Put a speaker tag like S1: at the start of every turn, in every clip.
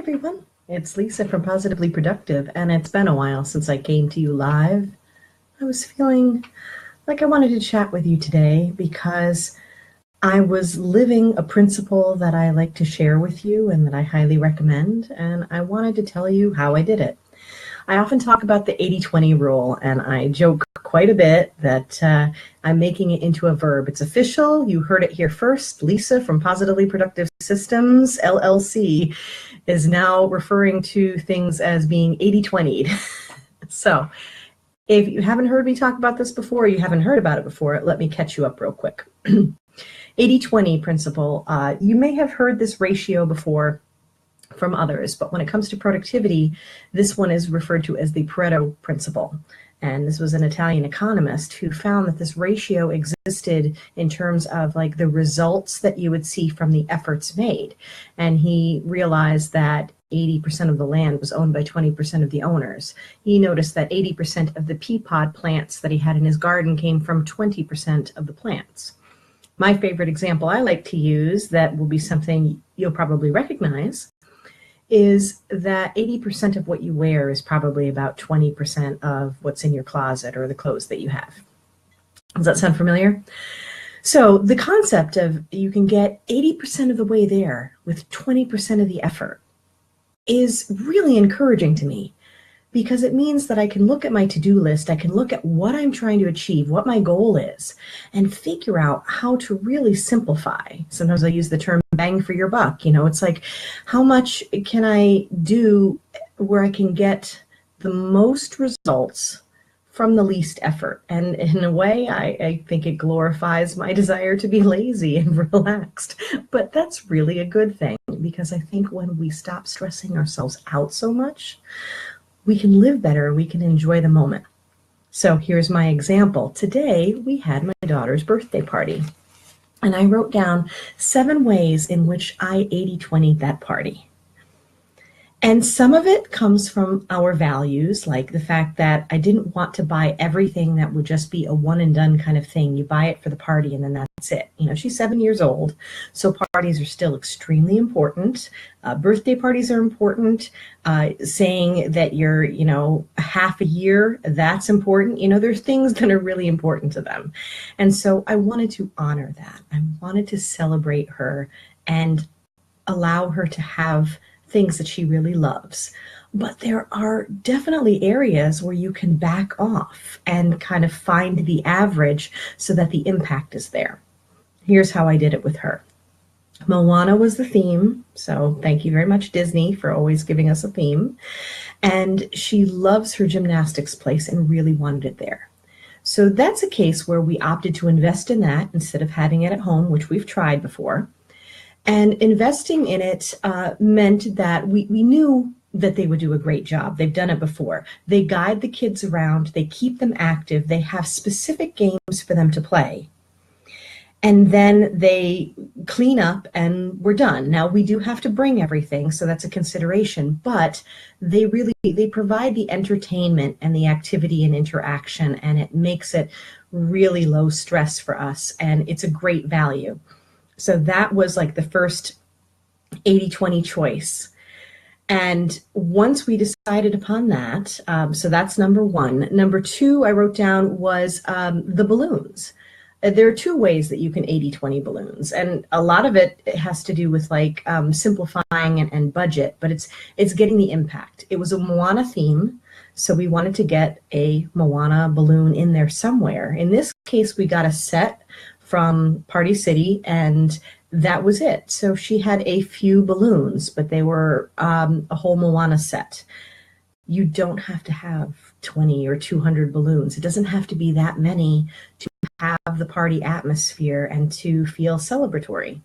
S1: everyone. It's Lisa from Positively Productive, and it's been a while since I came to you live. I was feeling like I wanted to chat with you today because I was living a principle that I like to share with you and that I highly recommend, and I wanted to tell you how I did it. I often talk about the 80-20 rule, and I joke quite a bit that I'm making it into a verb. It's official. You heard it here first. Lisa from Positively Productive Systems, LLC, is now referring to things as being 80-20'd. So if you haven't heard me talk about this before, you haven't heard about it before, let me catch you up real quick. 80-20 principle. You may have heard this ratio before from others, but when it comes to productivity, this one is referred to as the Pareto principle. And this was an Italian economist who found that this ratio existed in terms of like the results that you would see from the efforts made. And he realized that 80% of the land was owned by 20% of the owners. He noticed that 80% of the pea pod plants that he had in his garden came from 20% of the plants. My favorite example I like to use that will be something you'll probably recognize is that 80% of what you wear is probably about 20% of what's in your closet or the clothes that you have. Does that sound familiar? So the concept of you can get 80% of the way there with 20% of the effort is really encouraging to me, because it means that I can look at my to-do list, I can look at what I'm trying to achieve, what my goal is, and figure out how to really simplify. Sometimes I use the term bang for your buck. It's like, how much can I do where I can get the most results from the least effort? And in a way, I think it glorifies my desire to be lazy and relaxed. But that's really a good thing, because I think when we stop stressing ourselves out so much, we can live better, we can enjoy the moment. So here's my example. Today, we had my daughter's birthday party, and I wrote down 7 ways in which I 80-20'd that party. And some of it comes from our values, like the fact that I didn't want to buy everything that would just be a one and done kind of thing. You buy it for the party and then that's it. She's 7 years old, so parties are still extremely important. Birthday parties are important. Saying that you're, half a year, that's important. There's things that are really important to them. And so I wanted to honor that. I wanted to celebrate her and allow her to have things that she really loves. But there are definitely areas where you can back off and kind of find the average so that the impact is there. Here's how I did it with her. Moana was the theme, so thank you very much, Disney, for always giving us a theme. And she loves her gymnastics place and really wanted it there. So that's a case where we opted to invest in that instead of having it at home, which we've tried before. And investing in it meant that we knew that they would do a great job. They've done it before. They guide the kids around. They keep them active. They have specific games for them to play. And then they clean up and we're done. Now, we do have to bring everything, so that's a consideration. But they provide the entertainment and the activity and interaction, and it makes it really low stress for us. And it's a great value. So that was like the first 80-20 choice. And once we decided upon that, so that's number 1. Number 2 I wrote down was the balloons. There are 2 ways that you can 80-20 balloons. And a lot of it has to do with like simplifying and budget, but it's getting the impact. It was a Moana theme. So we wanted to get a Moana balloon in there somewhere. In this case, we got a set from Party City, and that was it. So she had a few balloons, but they were a whole Moana set. You don't have to have 20 or 200 balloons. It doesn't have to be that many to have the party atmosphere and to feel celebratory.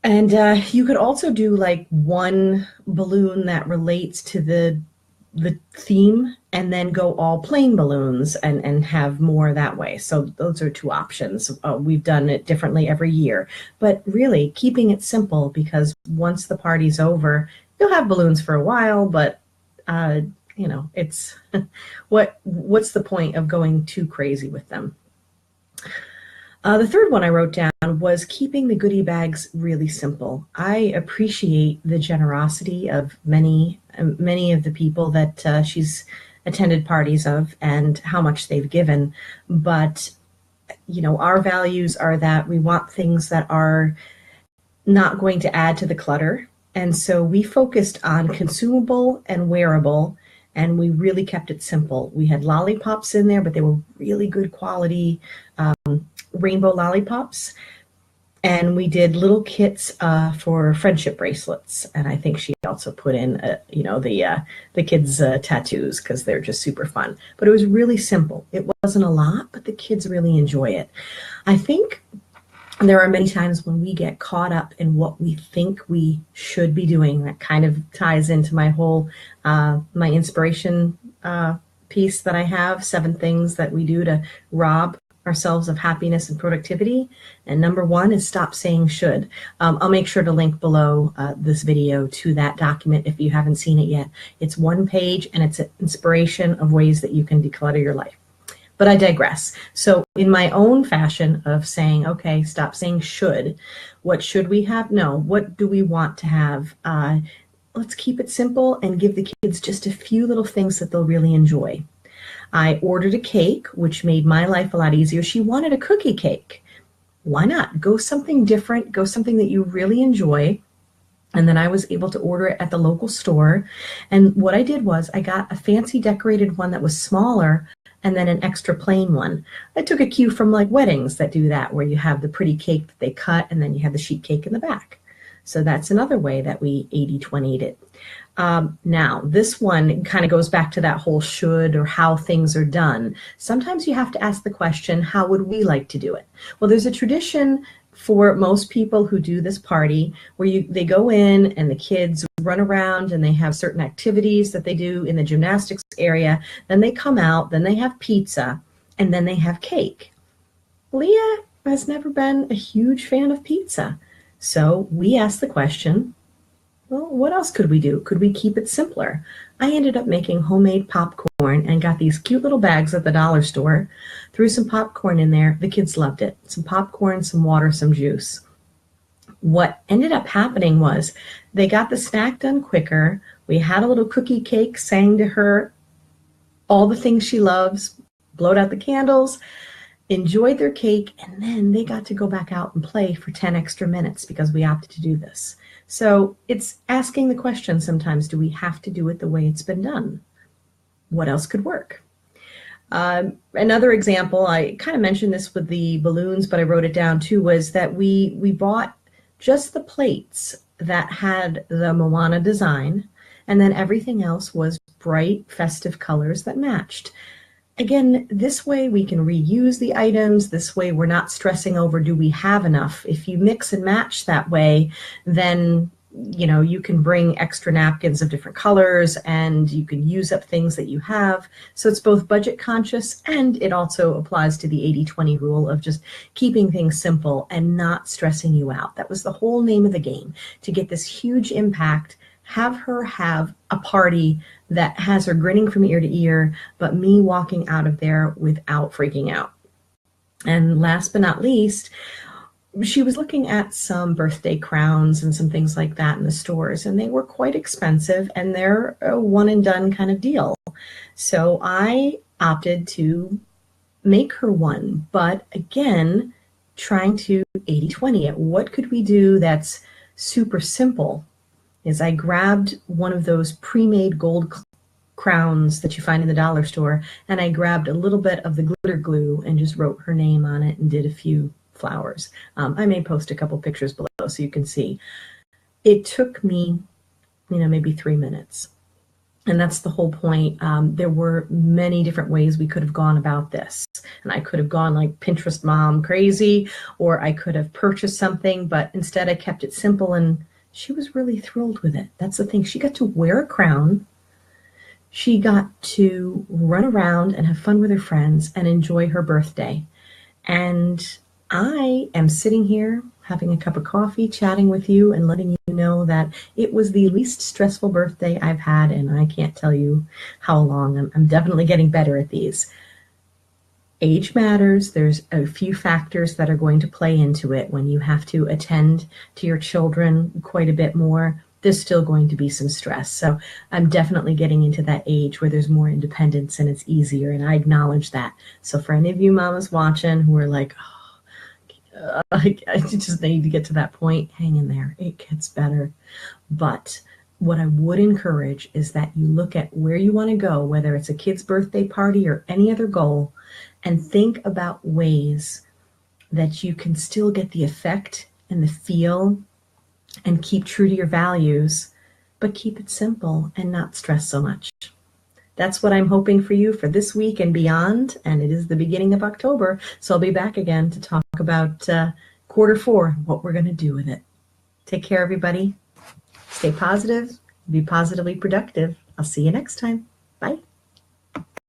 S1: And you could also do like 1 balloon that relates to the theme, and then go all plain balloons and have more that way. So those are 2 options. We've done it differently every year, but really keeping it simple, because once the party's over, you'll have balloons for a while, but it's what's the point of going too crazy with them? The third one I wrote down was keeping the goodie bags really simple. I appreciate the generosity of many of the people that she's attended parties of and how much they've given. But, you know, our values are that we want things that are not going to add to the clutter. And so we focused on consumable and wearable, and we really kept it simple. We had lollipops in there, but they were really good quality rainbow lollipops. And we did little kits for friendship bracelets. And I think she also put in, the kids' tattoos because they're just super fun. But it was really simple. It wasn't a lot, but the kids really enjoy it. I think there are many times when we get caught up in what we think we should be doing. That kind of ties into my whole, my inspiration piece that I have, 7 things that we do to rob ourselves of happiness and productivity. And number 1 is stop saying should. I'll make sure to link below this video to that document if you haven't seen it yet. It's 1 page and it's an inspiration of ways that you can declutter your life. But I digress. So in my own fashion of saying, okay, stop saying should. What should we have? No. What do we want to have? Let's keep it simple and give the kids just a few little things that they'll really enjoy. I ordered a cake, which made my life a lot easier. She wanted a cookie cake. Why not? Go something different. Go something that you really enjoy. And then I was able to order it at the local store. And what I did was I got a fancy decorated one that was smaller and then an extra plain one. I took a cue from like weddings that do that, where you have the pretty cake that they cut and then you have the sheet cake in the back. So that's another way that we 80-20'd it. Now, this one kind of goes back to that whole should or how things are done. Sometimes you have to ask the question, how would we like to do it? Well, there's a tradition for most people who do this party where they go in and the kids run around and they have certain activities that they do in the gymnastics area. Then they come out, then they have pizza, and then they have cake. Leah has never been a huge fan of pizza. So we asked the question, well, what else could we do? Could we keep it simpler? I ended up making homemade popcorn and got these cute little bags at the dollar store, threw some popcorn in there. The kids loved it. Some popcorn, some water, some juice. What ended up happening was they got the snack done quicker. We had a little cookie cake, sang to her all the things she loves, blowed out the candles, enjoyed their cake, and then they got to go back out and play for 10 extra minutes because we opted to do this. So it's asking the question sometimes, do we have to do it the way it's been done? What else could work? Another example, I kind of mentioned this with the balloons, but I wrote it down too, was that we bought just the plates that had the Moana design, and then everything else was bright, festive colors that matched. Again, this way we can reuse the items. This way we're not stressing over, do we have enough? If you mix and match that way, then you can bring extra napkins of different colors and you can use up things that you have. So it's both budget conscious and it also applies to the 80-20 rule of just keeping things simple and not stressing you out. That was the whole name of the game, to get this huge impact. Have her have a party that has her grinning from ear to ear, but me walking out of there without freaking out. And last but not least, she was looking at some birthday crowns and some things like that in the stores, and they were quite expensive, and they're a one and done kind of deal. So I opted to make her one, but again, trying to 80-20 it. What could we do that's super simple? Is I grabbed one of those pre-made gold crowns that you find in the dollar store, and I grabbed a little bit of the glitter glue and just wrote her name on it and did a few flowers. I may post a couple pictures below so you can see. It took me, maybe 3 minutes. And that's the whole point. There were many different ways we could have gone about this. And I could have gone like Pinterest mom crazy, or I could have purchased something, but instead I kept it simple, and she was really thrilled with it. That's the thing. She got to wear a crown. She got to run around and have fun with her friends and enjoy her birthday. And I am sitting here having a cup of coffee, chatting with you and letting you know that it was the least stressful birthday I've had, and I can't tell you how long. I'm definitely getting better at these. age matters. There's a few factors that are going to play into it. When you have to attend to your children quite a bit more, there's still going to be some stress. So I'm definitely getting into that age where there's more independence and it's easier, and I acknowledge that. So for any of you mamas watching who are like, oh, I just need to get to that point, hang in there. It gets better. But what I would encourage is that you look at where you want to go, whether it's a kid's birthday party or any other goal, and think about ways that you can still get the effect and the feel and keep true to your values, but keep it simple and not stress so much. That's what I'm hoping for you for this week and beyond. And it is the beginning of October, so I'll be back again to talk about Q4, what we're going to do with it. Take care, everybody. Stay positive. Be positively productive. I'll see you next time. Bye.